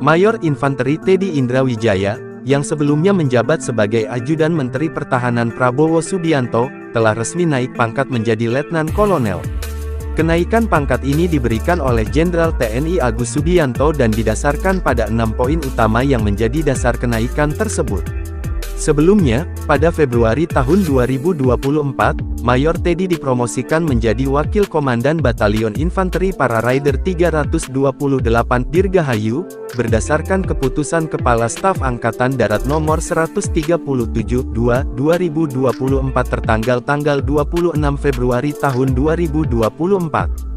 Mayor Infanteri Teddy Indrawijaya, yang sebelumnya menjabat sebagai Ajudan Menteri Pertahanan Prabowo Subianto, telah resmi naik pangkat menjadi Letnan Kolonel. Kenaikan pangkat ini diberikan oleh Jenderal TNI Agus Subianto dan didasarkan pada 6 poin utama yang menjadi dasar kenaikan tersebut. Sebelumnya, pada Februari tahun 2024, Mayor Teddy dipromosikan menjadi Wakil Komandan Batalion Infanteri Para Rider 328 Dirgahayu, berdasarkan keputusan Kepala Staf Angkatan Darat nomor 137/2/2024 tertanggal tanggal 26 Februari tahun 2024.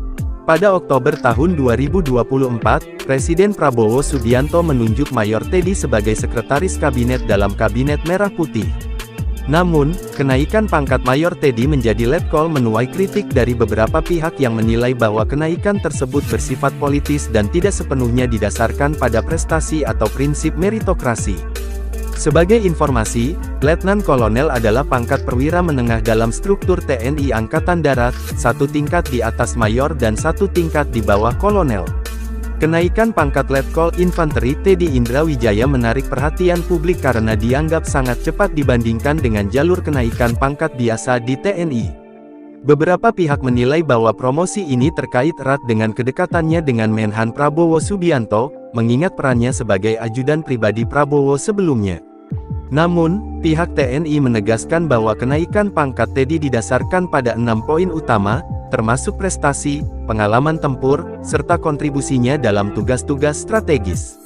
Pada Oktober tahun 2024, Presiden Prabowo Subianto menunjuk Mayor Teddy sebagai Sekretaris Kabinet dalam Kabinet Merah Putih. Namun, kenaikan pangkat Mayor Teddy menjadi Letkol menuai kritik dari beberapa pihak yang menilai bahwa kenaikan tersebut bersifat politis dan tidak sepenuhnya didasarkan pada prestasi atau prinsip meritokrasi. Sebagai informasi, Letnan Kolonel adalah pangkat perwira menengah dalam struktur TNI Angkatan Darat, satu tingkat di atas Mayor dan satu tingkat di bawah Kolonel. Kenaikan pangkat Letkol Infanteri Teddy Indrawijaya menarik perhatian publik karena dianggap sangat cepat dibandingkan dengan jalur kenaikan pangkat biasa di TNI. Beberapa pihak menilai bahwa promosi ini terkait erat dengan kedekatannya dengan Menhan Prabowo Subianto, mengingat perannya sebagai ajudan pribadi Prabowo sebelumnya. Namun, pihak TNI menegaskan bahwa kenaikan pangkat Teddy didasarkan pada 6 poin utama, termasuk prestasi, pengalaman tempur, serta kontribusinya dalam tugas-tugas strategis.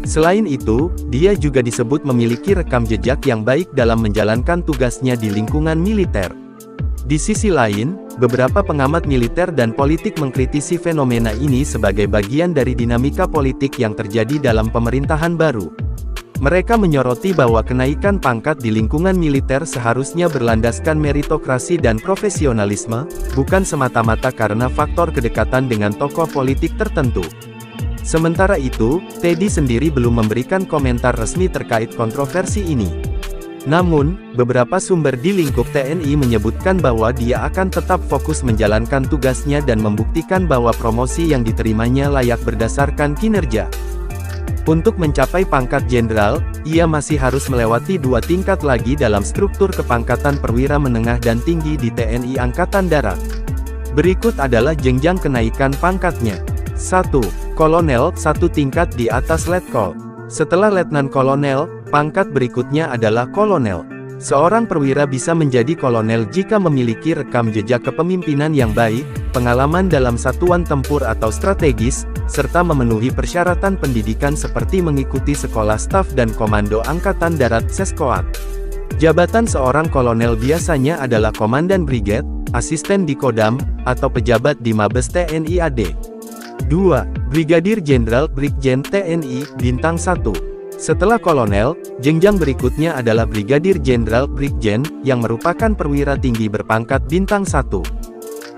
Selain itu, dia juga disebut memiliki rekam jejak yang baik dalam menjalankan tugasnya di lingkungan militer. Di sisi lain, beberapa pengamat militer dan politik mengkritisi fenomena ini sebagai bagian dari dinamika politik yang terjadi dalam pemerintahan baru. Mereka menyoroti bahwa kenaikan pangkat di lingkungan militer seharusnya berlandaskan meritokrasi dan profesionalisme, bukan semata-mata karena faktor kedekatan dengan tokoh politik tertentu. Sementara itu, Teddy sendiri belum memberikan komentar resmi terkait kontroversi ini. Namun, beberapa sumber di lingkup TNI menyebutkan bahwa dia akan tetap fokus menjalankan tugasnya dan membuktikan bahwa promosi yang diterimanya layak berdasarkan kinerja. Untuk mencapai pangkat jenderal, ia masih harus melewati 2 tingkat lagi dalam struktur kepangkatan perwira menengah dan tinggi di TNI Angkatan Darat. Berikut adalah jenjang kenaikan pangkatnya. 1. Kolonel, 1 tingkat di atas Letkol. Setelah Letnan Kolonel, pangkat berikutnya adalah Kolonel. Seorang perwira bisa menjadi kolonel jika memiliki rekam jejak kepemimpinan yang baik, pengalaman dalam satuan tempur atau strategis, serta memenuhi persyaratan pendidikan seperti mengikuti Sekolah Staf dan Komando Angkatan Darat (Seskoat). Jabatan seorang kolonel biasanya adalah Komandan Brigade, Asisten di Kodam, atau pejabat di Mabes TNI AD. 2. Brigadir Jenderal Brigjen TNI, Bintang 1. Setelah kolonel, jenjang berikutnya adalah Brigadir Jenderal Brigjen, yang merupakan perwira tinggi berpangkat Bintang 1.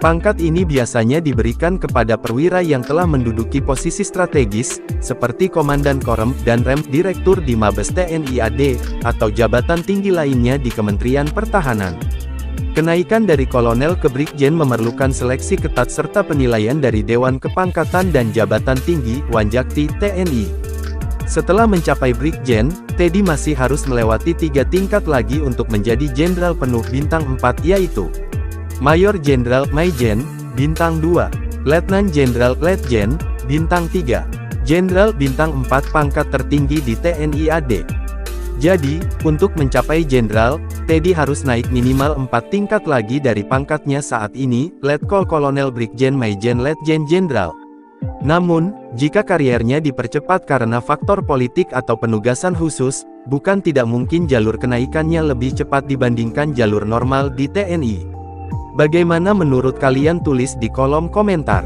Pangkat ini biasanya diberikan kepada perwira yang telah menduduki posisi strategis, seperti Komandan Korem dan Rem Direktur di Mabes TNI AD, atau jabatan tinggi lainnya di Kementerian Pertahanan. Kenaikan dari kolonel ke Brigjen memerlukan seleksi ketat serta penilaian dari Dewan Kepangkatan dan Jabatan Tinggi, Wanjakti, TNI. Setelah mencapai Brigjen, Teddy masih harus melewati 3 tingkat lagi untuk menjadi jenderal penuh bintang 4 yaitu Mayor Jenderal Maijen, bintang 2, Letnan Jenderal Letjen, bintang 3, Jenderal bintang 4 pangkat tertinggi di TNI AD. Jadi, untuk mencapai jenderal, Teddy harus naik minimal 4 tingkat lagi dari pangkatnya saat ini, Letkol Kolonel Brigjen Maijen Letjen Jenderal. Namun, jika kariernya dipercepat karena faktor politik atau penugasan khusus, bukan tidak mungkin jalur kenaikannya lebih cepat dibandingkan jalur normal di TNI. Bagaimana menurut kalian? Tulis di kolom komentar.